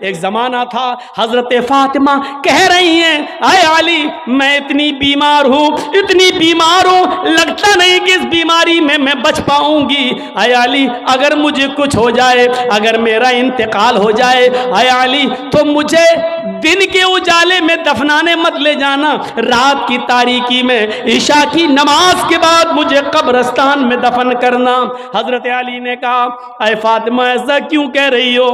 एक जमाना था, हजरत फातिमा कह रही हैं, आए अली मैं इतनी बीमार हूँ, इतनी बीमार हूँ, लगता नहीं कि इस बीमारी में मैं बच पाऊंगी। आए अली अगर मुझे कुछ हो जाए, अगर मेरा इंतकाल हो जाए, आए अली तो मुझे दिन के उजाले में दफनाने मत ले जाना, रात की तारीकी में ईशा की नमाज के बाद मुझे कब्रिस्तान में दफन करना। हजरत अली ने कहा, ऐ फातिमा ऐसा क्यों कह रही हो?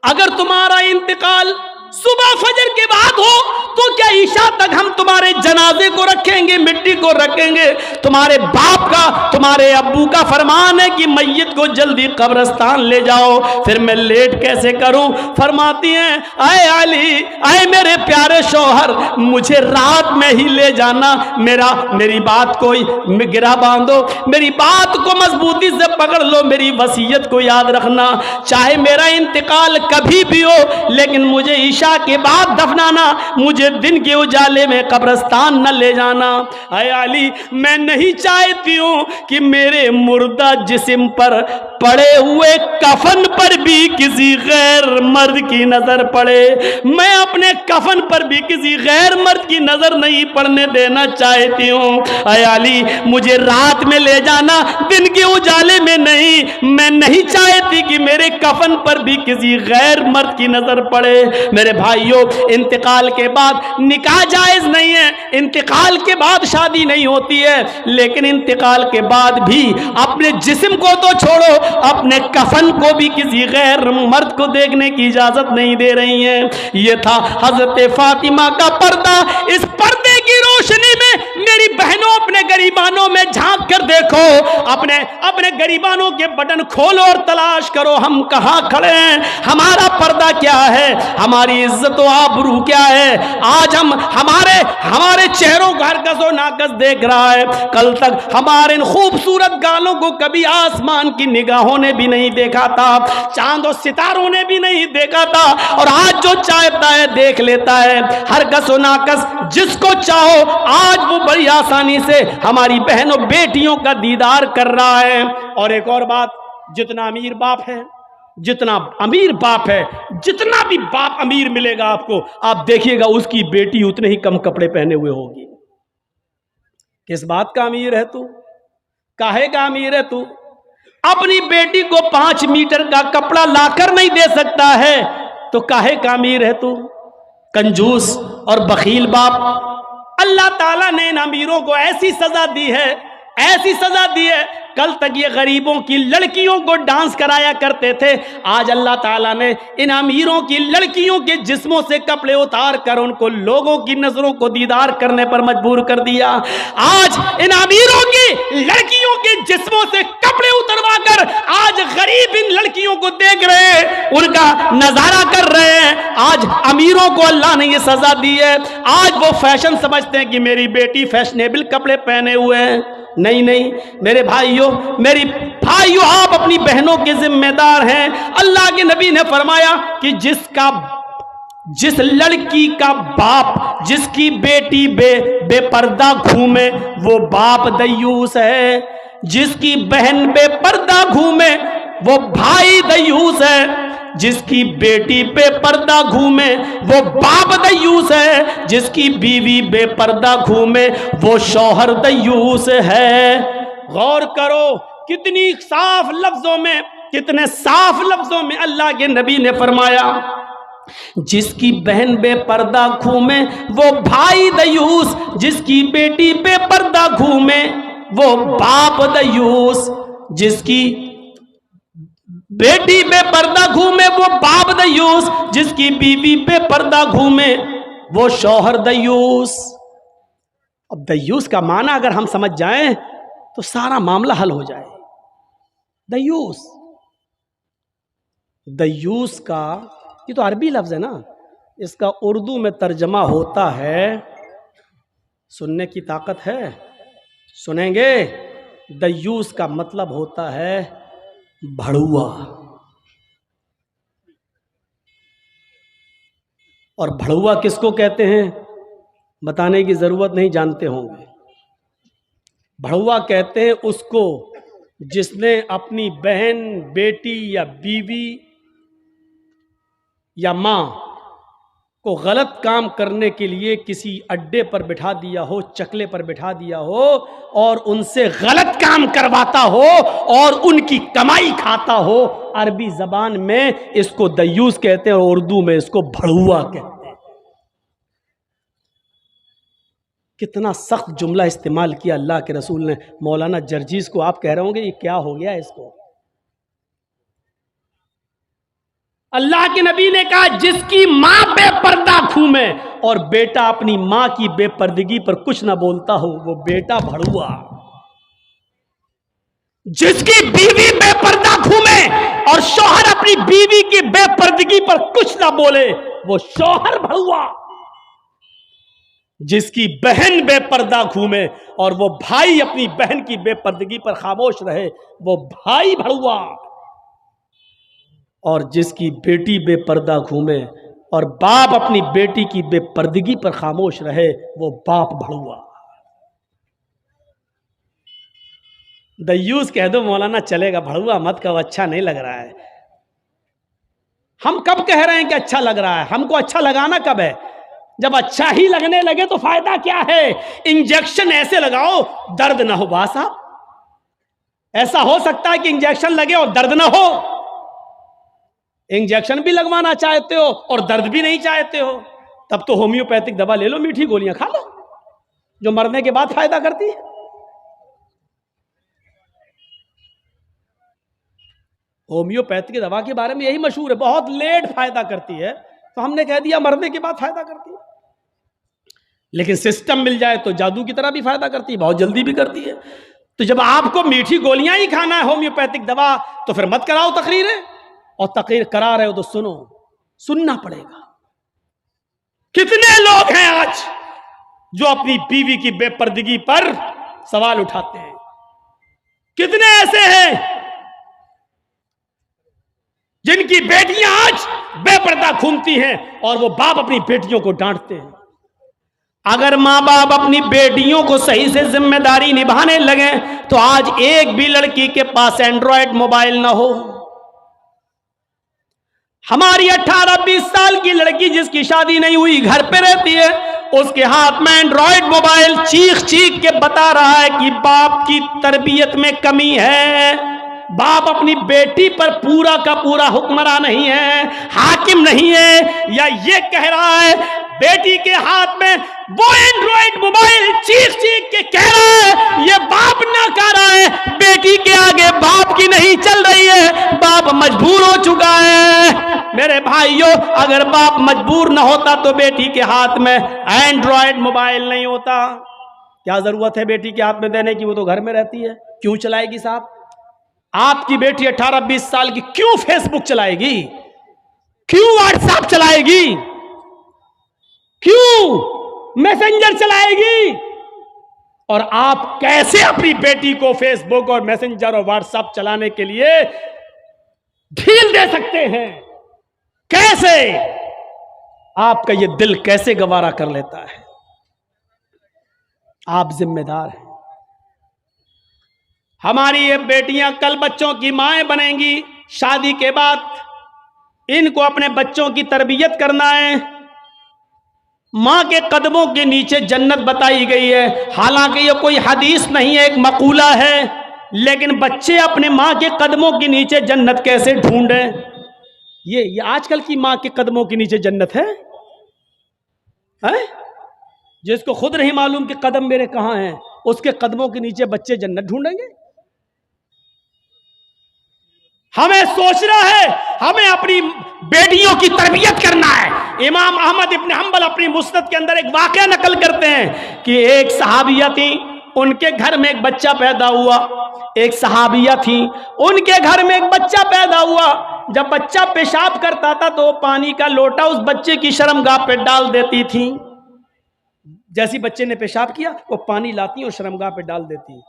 अगर तुम्हारा इंतकाल सुबह फजर के बाद हो तो क्या ईशा तक हम तुम्हारे जनाजे को रखेंगे, मिट्टी को रखेंगे? तुम्हारे बाप का, तुम्हारे अब्बू का फरमान है कि मैयत को जल्दी कब्रिस्तान ले जाओ, फिर मैं लेट कैसे करूं? फरमाती हैं, आए अली, आए मेरे प्यारे शौहर, मुझे रात में ही ले जाना, मेरी बात को गिरा बांधो, मेरी बात को मजबूती से पकड़ लो, मेरी वसीयत को याद रखना, चाहे मेरा इंतकाल कभी भी हो, लेकिन मुझे ईशा के बाद दफनाना, मुझे दिन के उजाले में कब्रिस्तान न ले जाना। ऐ अली मैं नहीं चाहती हूं कि मेरे मुर्दा जिस्म पर पड़े हुए कफन पर भी किसी गैर मर्द की नजर पड़े, मैं अपने कफन पर भी किसी गैर मर्द की नजर नहीं पड़ने देना चाहती हूं। ऐ अली मुझे रात में ले जाना, दिन के उजाले में नहीं, मैं नहीं चाहती कि मेरे कफन पर भी किसी गैर मर्द की नजर पड़े। मेरे भाइयों, इंतकाल के बाद निकाह जायज नहीं है, इंतकाल के बाद शादी नहीं होती है, लेकिन इंतकाल के बाद भी अपने जिस्म को तो छोड़ो, अपने कफन को भी किसी गैर मर्द को देखने की इजाजत नहीं दे रही हैं। यह था हजरत फातिमा का पर्दा। इस पर्दे की रोशनी में मेरी बहनों, अपने गरीबानों में झांक कर देखो, अपने गरीबानों के बटन खोलो और तलाश करो, हम कहां खड़े हैं, हमारा पर्दा क्या है, हमारी इज्जत व आबरू क्या है। आज हमारे चेहरों का हरकस और नाकस देख रहा है, कल तक हमारे इन खूबसूरत गालों को कभी आसमान की निगाहों ने भी नहीं देखा था, चांद और सितारों ने भी नहीं देखा था, और आज जो चाहता है देख लेता है, हरकस और नाकस जिसको चाहो आज वो बड़ी आसानी से हमारी बहनों बेटियों का दीदार कर रहा है। और एक और बात, जितना अमीर बाप है, जितना अमीर बाप है, जितना भी बाप अमीर मिलेगा आपको, आप देखिएगा उसकी बेटी उतने ही कम कपड़े पहने हुए होगी। किस बात का अमीर है तू? काहे का अमीर है तू? अपनी बेटी को 5 मीटर का कपड़ा लाकर नहीं दे सकता है तो काहे का अमीर है तू? कंजूस और बखील बाप। अल्लाह ताला ने इन अमीरों को ऐसी सजा दी है, ऐसी सजा दी है, कल तक ये गरीबों की लड़कियों को डांस कराया करते थे, आज अल्लाह ताला ने इन अमीरों की लड़कियों के जिस्मों से कपड़े उतार कर उनको लोगों की नजरों को दीदार करने पर मजबूर कर दिया। आज इन अमीरों की लड़कियों के जिस्मों से कपड़े उतरवा कर आज गरीब इन लड़कियों को देख रहे हैं, उनका नजारा कर रहे हैं। आज अमीरों को अल्लाह ने ये सजा दी है। आज वो फैशन समझते हैं कि मेरी बेटी फैशनेबल कपड़े पहने हुए हैं। नहीं नहीं मेरे भाइयों, मेरी भाइयों, आप अपनी बहनों के जिम्मेदार हैं। अल्लाह के नबी ने फरमाया कि जिस लड़की का बाप, जिसकी बेटी बेपर्दा घूमे वो बाप दयूस है, जिसकी बहन बेपर्दा घूमे वो भाई दयूस है, जिसकी बेटी बेपर्दा घूमे वो बाप दयूस है, जिसकी बीवी बेपर्दा घूमे वो शौहर दयूस है। गौर करो कितनी साफ लफ्जों में, कितने साफ लफ्जों में अल्लाह के नबी ने फरमाया, जिसकी बहन बेपर्दा घूमे वो भाई दयूस, जिसकी बेटी बेपर्दा घूमे वो बाप दयूस, जिसकी बेटी बेपर्दा घूमे वो बाप दयूस, जिसकी बीवी बेपर्दा घूमे वो शौहर दयूस। अब दयूस का माना अगर हम समझ जाएं तो सारा मामला हल हो जाए। दयूस का ये तो अरबी लफ्ज है ना, इसका उर्दू में तर्जमा होता है, सुनने की ताकत है? सुनेंगे? दयूस का मतलब होता है भड़ुआ। और भड़ुआ किसको कहते हैं बताने की जरूरत नहीं, जानते होंगे। भड़ुआ कहते हैं उसको जिसने अपनी बहन, बेटी या बीवी या माँ को गलत काम करने के लिए किसी अड्डे पर बिठा दिया हो, चकले पर बिठा दिया हो और उनसे गलत काम करवाता हो और उनकी कमाई खाता हो, अरबी जबान में इसको दयूस कहते हैं और उर्दू में इसको भड़ुआ कहते हैं। कितना सख्त जुमला इस्तेमाल किया अल्लाह के रसूल ने। मौलाना जर्जीस को आप कह रहे होंगे ये क्या हो गया इसको। अल्लाह के नबी ने कहा जिसकी मां बेपर्दा घूमे और बेटा अपनी मां की बेपर्दगी पर कुछ ना बोलता हो वो बेटा भड़ुआ। जिसकी बीवी बेपर्दा घूमे और शौहर अपनी बीवी की बेपर्दगी पर कुछ ना बोले वो शौहर भड़ुआ। जिसकी बहन बेपर्दा घूमे और वो भाई अपनी बहन की बेपर्दगी पर खामोश रहे वो भाई भड़ुआ। और जिसकी बेटी बेपर्दा घूमे और बाप अपनी बेटी की बेपर्दगी पर खामोश रहे वो बाप भड़ुआ। दयूस कह दो मौलाना चलेगा, भड़ुआ मत कहो, अच्छा नहीं लग रहा है। हम कब कह रहे हैं कि अच्छा लग रहा है? हमको अच्छा लगाना कब है? जब अच्छा ही लगने लगे तो फायदा क्या है? इंजेक्शन ऐसे लगाओ दर्द ना हो। बा साहब ऐसा हो सकता है कि इंजेक्शन लगे और दर्द ना हो? इंजेक्शन भी लगवाना चाहते हो और दर्द भी नहीं चाहते हो, तब तो होम्योपैथिक दवा ले लो, मीठी गोलियां खा लो जो मरने के बाद फायदा करती है। होम्योपैथिक दवा के बारे में यही मशहूर है, बहुत लेट फायदा करती है, तो हमने कह दिया मरने के बाद फायदा करती है। लेकिन सिस्टम मिल जाए तो जादू की तरह भी फायदा करती है, बहुत जल्दी भी करती है। तो जब आपको मीठी गोलियां ही खाना है होम्योपैथिक दवा, तो फिर मत कराओ तकरीरें, और तकरीर करा रहे हो तो सुनो, सुनना पड़ेगा। कितने लोग हैं आज जो अपनी बीवी की बेपर्दगी पर सवाल उठाते हैं? कितने ऐसे हैं जिनकी बेटियां आज बेपर्दा घूमती हैं और वो बाप अपनी बेटियों को डांटते हैं? अगर माँ बाप अपनी बेटियों को सही से जिम्मेदारी निभाने लगे तो आज एक भी लड़की के पास एंड्रॉयड मोबाइल ना हो। हमारी 18-20 साल की लड़की जिसकी शादी नहीं हुई घर पे रहती है, उसके हाथ में एंड्रॉयड मोबाइल चीख चीख के बता रहा है कि बाप की तरबियत में कमी है, बाप अपनी बेटी पर पूरा का पूरा हुक्मरान नहीं है, हाकिम नहीं है। या ये कह रहा है बेटी के हाथ में वो एंड्रॉयड मोबाइल चीख चीख के कह रहा है ये बाप ना कर रहा है, बेटी के आगे बाप की नहीं चल रही है, बाप मजबूर हो चुका है। मेरे भाइयों, अगर बाप मजबूर ना होता तो बेटी के हाथ में एंड्रॉयड मोबाइल नहीं होता। क्या जरूरत है बेटी के हाथ में देने की? वो तो घर में रहती है, क्यों चलाएगी साहब? आपकी बेटी 18-20 साल की क्यों फेसबुक चलाएगी? क्यों व्हाट्सएप चलाएगी? क्यों मैसेंजर चलाएगी? और आप कैसे अपनी बेटी को फेसबुक और मैसेंजर और व्हाट्सएप चलाने के लिए ढील दे सकते हैं? कैसे? आपका ये दिल कैसे गवारा कर लेता है? आप जिम्मेदार हैं। हमारी ये बेटियां कल बच्चों की माएं बनेंगी, शादी के बाद इनको अपने बच्चों की तरबियत करना है। मां के कदमों के नीचे जन्नत बताई गई है, हालांकि ये कोई हदीस नहीं है, एक मकूला है, लेकिन बच्चे अपने मां के कदमों के नीचे जन्नत कैसे ढूंढें? ये आजकल की मां के कदमों के नीचे जन्नत है? जिसको खुद नहीं मालूम कि कदम मेरे कहां हैं, उसके कदमों के नीचे बच्चे जन्नत ढूंढेंगे? हमें सोचना है, हमें अपनी बेटियों की तरबियत करना है। इमाम अहमद इब्न हंबल अपनी मुस्नद के अंदर एक वाकया नकल करते हैं कि एक सहाबिया थी, उनके घर में एक बच्चा पैदा हुआ। एक सहाबिया थी, उनके घर में एक बच्चा पैदा हुआ। जब बच्चा पेशाब करता था तो पानी का लोटा उस बच्चे की शर्मगाह पे डाल देती थी। जैसी बच्चे ने पेशाब किया वो पानी लाती और शर्मगाह पे डाल देती।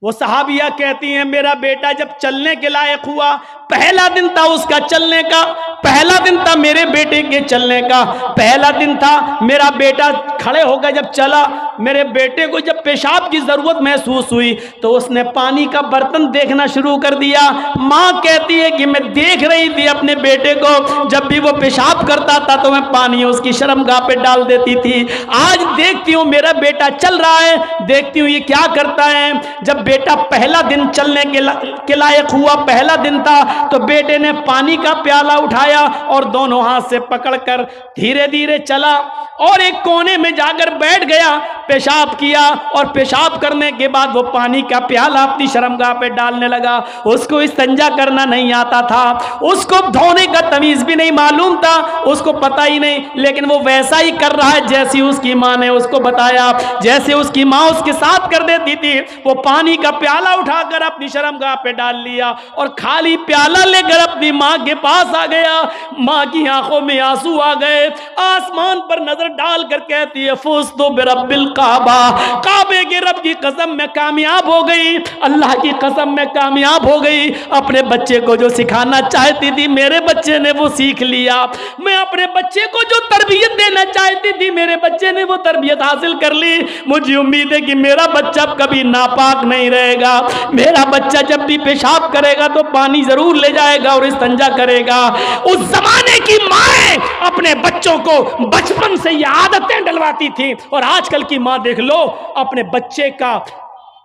वो सहाबिया कहती हैं मेरा बेटा जब चलने के लायक हुआ, पहला दिन था उसका चलने का, पहला दिन था मेरे बेटे के चलने का, पहला दिन था मेरा बेटा खड़े होकर जब चला, मेरे बेटे को जब पेशाब की जरूरत महसूस हुई तो उसने पानी का बर्तन देखना शुरू कर दिया। माँ कहती है कि मैं देख रही थी अपने बेटे को, जब भी वो पेशाब करता था तो मैं पानी उसकी शर्मगाह पे डाल देती थी। आज देखती हूँ मेरा बेटा चल रहा है, देखती हूँ ये क्या करता है। जब बेटा पहला दिन चलने के लायक हुआ, पहला दिन था, तो बेटे ने पानी का प्याला उठाया और दोनों हाथ से पकड़कर धीरे धीरे चला और एक कोने में जाकर बैठ गया, पेशाब किया और पेशाब करने के बाद वो पानी का प्याला अपनी शर्मगाह पे डालने लगा। उसको इस्तिंजा करना नहीं आता था, उसको धोने का तमीज भी नहीं मालूम था, उसको पता ही नहीं, लेकिन वो वैसा ही कर रहा है जैसी उसकी माँ ने उसको बताया, जैसे उसकी माँ उसके साथ कर देती थी। वो पानी का प्याला उठाकर अपनी शर्मगाह पे डाल लिया और खाली प्याला लेकर अपनी माँ के पास आ गया। माँ की आंखों में आंसू आ गए, आसमान पर नजर डालकर कहती है फुज़्तु बिरब्बिल काबा, काबे के रब की कसम में कामयाब हो गई, अल्लाह की कसम में कामयाब हो गई। अपने बच्चे को जो सिखाना चाहती थी मेरे बच्चे ने वो सीख लिया। मैं अपने बच्चे को जो तरबियत देना चाहती थी मेरे बच्चे ने वो तरबियत हासिल कर ली। मुझे उम्मीद है कि मेरा बच्चा कभी नापाक नहीं रहेगा। मेरा बच्चा जब भी पेशाब करेगा तो पानी जरूर ले जाएगा और इस्तिंजा करेगा। उस जमाने की माएं अपने बच्चों को बचपन से ये आदतें डलवाती थी, और आजकल की माँ देख लो, अपने बच्चे का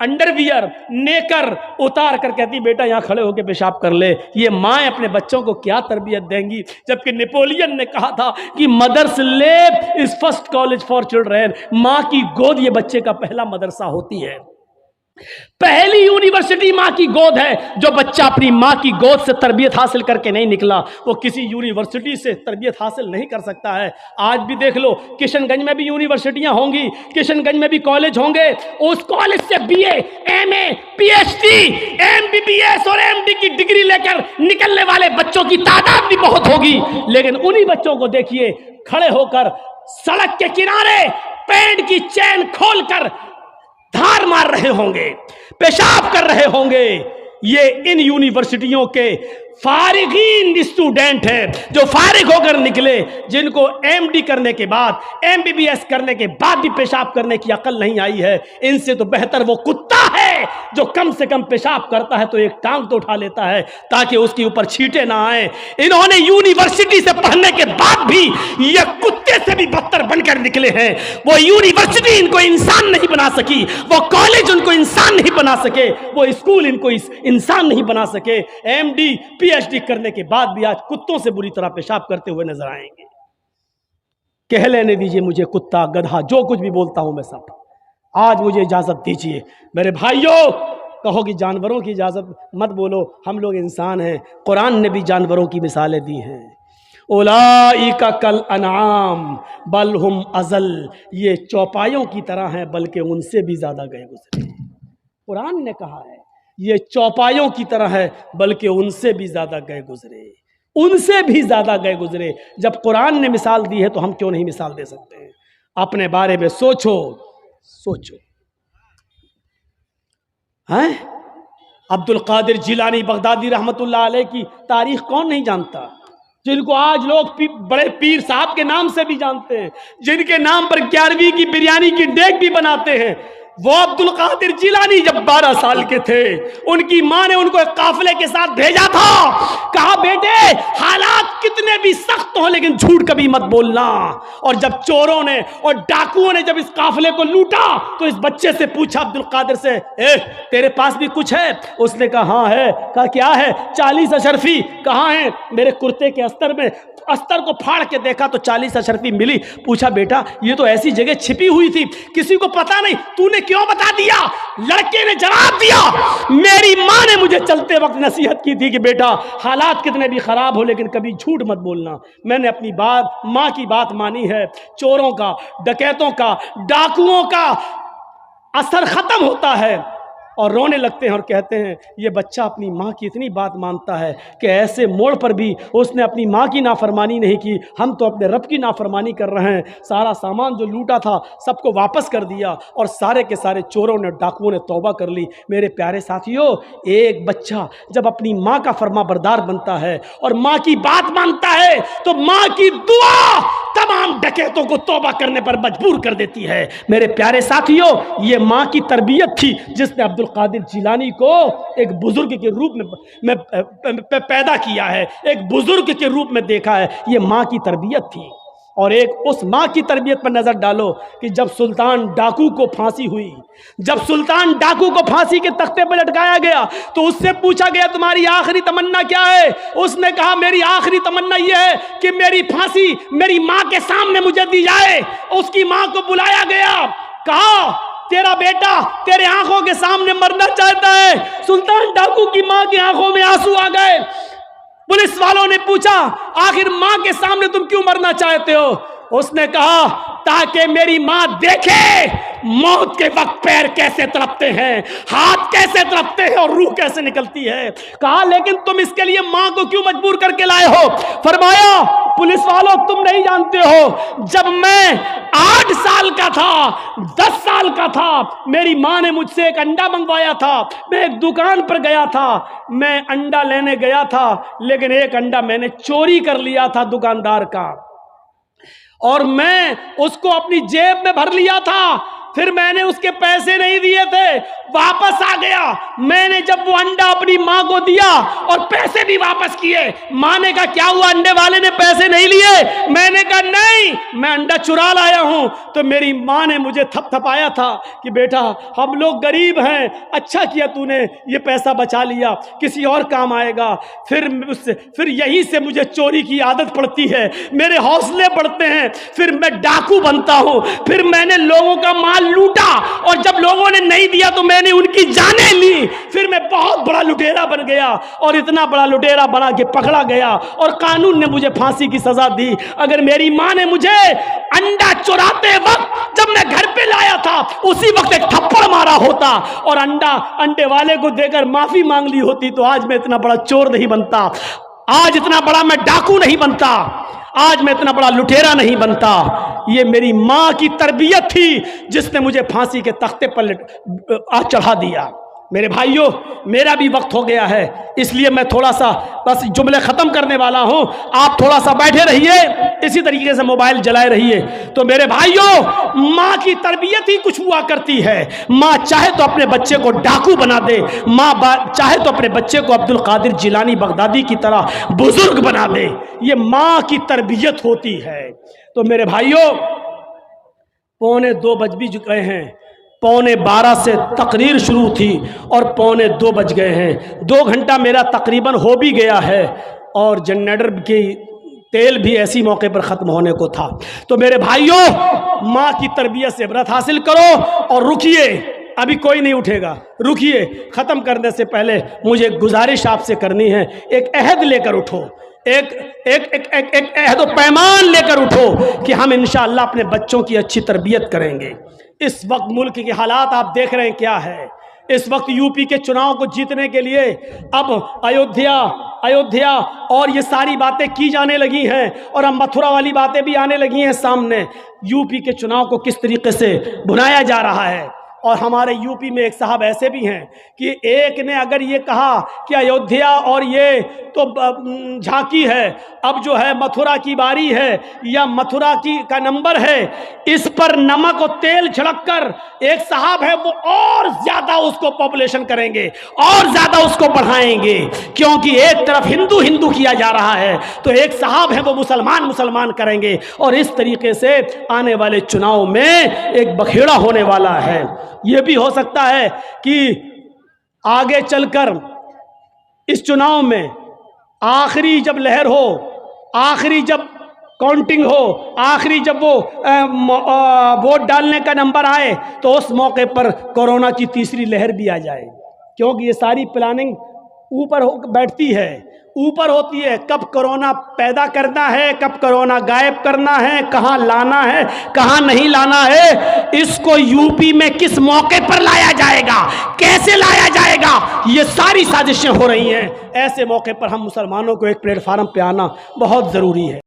अंडरवियर नेकर उतार कर कहती बेटा यहाँ खड़े होकर पेशाब कर ले। ये माँ अपने बच्चों को क्या तरबियत देंगी? जबकि नेपोलियन ने कहा था कि mother's lap is first college for children, माँ की गोद ये बच्चे का पहला मदरसा होती है, पहली यूनिवर्सिटी माँ की गोद है। जो बच्चा अपनी माँ की गोद से तरबियत हासिल करके नहीं निकला वो किसी यूनिवर्सिटी से तरबियत हासिल नहीं कर सकता है। आज भी देख लो, किशनगंज में भी यूनिवर्सिटियां होंगी, किशनगंज में भी कॉलेज होंगे, उस कॉलेज से बीए, एमए, पीएचडी, एमबीबीएस और एमडी की डिग्री लेकर निकलने वाले बच्चों की तादाद भी बहुत होगी। लेकिन उन्हीं बच्चों को देखिए खड़े होकर सड़क के किनारे पैंट की चैन खोलकर धार मार रहे होंगे, पेशाब कर रहे होंगे। ये इन यूनिवर्सिटियों के फारिगीन स्टूडेंट हैं जो फारिग होकर निकले, जिनको एमडी करने के बाद, एमबीबीएस करने के बाद भी पेशाब करने की अकल नहीं आई है। इनसे तो बेहतर वो कुत्ता है जो कम से कम पेशाब करता है तो एक टांग तो उठा लेता है ताकि उसके ऊपर छींटे ना आए। इन्होंने यूनिवर्सिटी से पढ़ने के बाद भी ये कुत्ते से भी बदतर बनकर निकले हैं। वो यूनिवर्सिटी इनको इंसान नहीं बना सकी, वो कॉलेज उनको इंसान नहीं बना सके, वो स्कूल इनको इंसान नहीं बना सके। एमडी पीएचडी करने के बाद भी आज कुत्तों से बुरी तरह पेशाब करते हुए नजर आएंगे। कह लेने दीजिए मुझे कुत्ता, गधा, जो कुछ भी बोलता हूं मैं सब। आज मुझे इजाजत दीजिए मेरे भाइयों, कहो कि जानवरों की इजाजत मत बोलो, हम लोग इंसान हैं। कुरान ने भी जानवरों की मिसालें दी हैं। उलाइका कल अनआम बल हुम अजल, ये चौपायों की तरह हैं बल्कि उनसे भी ज्यादा गए गुजरे। कुरान ने कहा है ये चौपायों की तरह है बल्कि उनसे भी ज्यादा गए गुजरे, उनसे भी ज्यादा गए गुजरे। जब कुरान ने मिसाल दी है तो हम क्यों नहीं मिसाल दे सकते हैं? अपने बारे में सोचो, सोचो। हैं अब्दुल कादिर जिलानी बगदादी रहमतुल्लाह अलैह की तारीख कौन नहीं जानता, जिनको आज लोग बड़े पीर साहब के नाम से भी जानते हैं, जिनके नाम पर 11वीं की बिरयानी की डेग भी बनाते हैं। वो अब्दुल कादिर जिलानी जब 12 साल के थे, उनकी माँ ने उनको एक काफिले के साथ भेजा था, कहा बेटे हालात कितने भी सख्त हो लेकिन झूठ कभी मत बोलना। और जब चोरों ने और डाकुओं ने जब इस काफिले को लूटा तो इस बच्चे से पूछा अब्दुल कादिर से, तेरे पास भी कुछ है? उसने कहा हाँ है। कहा क्या है? 40 अशरफी। कहाँ है? मेरे कुर्ते के अस्तर में। अस्तर को फाड़ के देखा तो 40 अशरफी मिली। पूछा बेटा ये तो ऐसी जगह छिपी हुई थी, किसी को पता नहीं, तूने क्यों बता दिया? लड़के ने जवाब दिया, मेरी माँ ने मुझे चलते वक्त नसीहत की थी कि बेटा हालात कितने भी खराब हो लेकिन कभी झूठ मत बोलना। मैंने अपनी बात, माँ की बात मानी है। चोरों का, डकैतों का, डाकुओं का असर खत्म होता है और रोने लगते हैं और कहते हैं ये बच्चा अपनी माँ की इतनी बात मानता है कि ऐसे मोड़ पर भी उसने अपनी माँ की नाफरमानी नहीं की, हम तो अपने रब की नाफरमानी कर रहे हैं। सारा सामान जो लूटा था सबको वापस कर दिया और सारे के सारे चोरों ने, डाकुओं ने तौबा कर ली। मेरे प्यारे साथियों, एक बच्चा जब अपनी माँ का फरमा बरदार बनता है और माँ की बात मानता है तो माँ की दुआ तमाम डकैतों को तौबा करने पर मजबूर कर देती है। मेरे प्यारे साथियों, ये माँ की तरबियत थी जिसने अब्दुल कादिर जिलानी को एक बुजुर्ग के रूप में पैदा किया है, एक बुजुर्ग के रूप में देखा है। ये माँ की तरबियत थी। और एक उस माँ की तरबियत पर नजर डालो कि जब सुल्तान डाकू को फांसी हुई, जब सुल्तान डाकू को फांसी के तख्ते पर लटकाया गया तो उससे पूछा गया तुम्हारी आखिरी तमन्ना क्या है? उसने कहा मेरी आखिरी तमन्ना यह है कि मेरी फांसी मेरी माँ के सामने मुझे दी जाए। उसकी माँ को बुलाया गया, कहा तेरा बेटा तेरे आंखों के सामने मरना चाहता है। सुल्तान डाकू की माँ की आंखों में आंसू आ गए। पुलिस वालों ने पूछा आखिर मां के सामने तुम क्यों मरना चाहते हो? उसने कहा ताकि मेरी मां देखे मौत के वक्त पैर कैसे तड़पते हैं, हाथ कैसे तड़पते हैं और रूह कैसे निकलती है। कहा लेकिन तुम इसके लिए मां को क्यों मजबूर करके लाए हो? फरमाया पुलिस वालों तुम नहीं जानते हो, जब मैं 8 साल का था, 10 साल का था, मेरी मां ने मुझसे एक अंडा मंगवाया था। मैं एक दुकान पर गया था, मैं अंडा लेने गया था, लेकिन एक अंडा मैंने चोरी कर लिया था दुकानदार का और मैं उसको अपनी जेब में भर लिया था। फिर मैंने उसके पैसे नहीं दिए थे, वापस आ गया। मैंने जब वो अंडा अपनी माँ को दिया और पैसे भी वापस किए, माँ ने कहा क्या हुआ, अंडे वाले ने पैसे नहीं लिए? मैंने कहा नहीं, मैं अंडा चुरा लाया हूँ। तो मेरी माँ ने मुझे थपथपाया था कि बेटा हम लोग गरीब हैं, अच्छा किया तूने ये पैसा बचा लिया, किसी और काम आएगा। फिर यहीं से मुझे चोरी की आदत पड़ती है, मेरे हौसले बढ़ते हैं, फिर मैं डाकू बनता हूँ। फिर मैंने लोगों का माल लूटा और जब लोगों ने नहीं दिया तो मैंने उनकी जानें ली। फिर मैं बहुत बड़ा लुटेरा बन गया और इतना बड़ा लुटेरा बना के पकड़ा गया और कानून ने मुझे फांसी की सजा दी। अगर मेरी मां ने मुझे अंडा चुराते वक्त जब मैं घर पे लाया था उसी वक्त एक थप्पड़ मारा होता और अंडे वाले को देकर माफी मांग ली होती तो आज मैं इतना बड़ा चोर नहीं बनता, आज इतना बड़ा मैं डाकू नहीं बनता, आज मैं इतना बड़ा लुटेरा नहीं बनता। ये मेरी माँ की तरबियत थी जिसने मुझे फांसी के तख्ते पर चढ़ा दिया। मेरे भाइयों, मेरा भी वक्त हो गया है, इसलिए मैं थोड़ा सा बस जुमले ख़त्म करने वाला हूँ। आप थोड़ा सा बैठे रहिए, इसी तरीके से मोबाइल जलाए रहिए। तो मेरे भाइयों, माँ की तरबियत ही कुछ हुआ करती है। माँ चाहे तो अपने बच्चे को डाकू बना दे, माँ चाहे तो अपने बच्चे को अब्दुल कादिर जिलानी बगदादी की तरह बुजुर्ग बना दे। ये माँ की तरबियत होती है। तो मेरे भाइयों, 1:45 बज भी गए हैं, 11:45 से तकरीर शुरू थी और 1:45 बज गए हैं। 2 घंटा मेरा तकरीबन हो भी गया है और जनरेटर की तेल भी ऐसी मौके पर ख़त्म होने को था। तो मेरे भाइयों, माँ की तरबियत से इबरत हासिल करो और रुकिए, अभी कोई नहीं उठेगा, रुकिए। ख़त्म करने से पहले मुझे गुजारिश आपसे करनी है, एक अहद लेकर उठो, एक अहद पैमान लेकर उठो कि हम इंशाअल्लाह अपने बच्चों की अच्छी तरबियत करेंगे। इस वक्त मुल्क के हालात आप देख रहे हैं क्या है। इस वक्त यूपी के चुनाव को जीतने के लिए अब अयोध्या और ये सारी बातें की जाने लगी हैं और अब मथुरा वाली बातें भी आने लगी हैं सामने। यूपी के चुनाव को किस तरीके से भुनाया जा रहा है। और हमारे यूपी में एक साहब ऐसे भी हैं कि एक ने अगर ये कहा कि अयोध्या और ये तो झांकी है, अब जो है मथुरा की बारी है या मथुरा का नंबर है, इस पर नमक और तेल छिड़ककर एक साहब है वो और ज्यादा उसको पॉपुलेशन करेंगे और ज्यादा उसको बढ़ाएंगे, क्योंकि एक तरफ हिंदू हिंदू किया जा रहा है तो एक साहब है वो मुसलमान मुसलमान करेंगे। और इस तरीके से आने वाले चुनाव में एक बखेड़ा होने वाला है। ये भी हो सकता है कि आगे चलकर इस चुनाव में आखिरी जब लहर हो, आखिरी जब काउंटिंग हो, आखिरी जब वो वोट डालने का नंबर आए तो उस मौके पर कोरोना की तीसरी लहर भी आ जाए, क्योंकि ये सारी प्लानिंग ऊपर बैठती है, ऊपर होती है। कब कोरोना पैदा करना है, कब कोरोना गायब करना है, कहाँ लाना है, कहाँ नहीं लाना है, इसको यूपी में किस मौके पर लाया जाएगा, कैसे लाया जाएगा, ये सारी साजिशें हो रही हैं। ऐसे मौके पर हम मुसलमानों को एक प्लेटफार्म पे आना बहुत ज़रूरी है।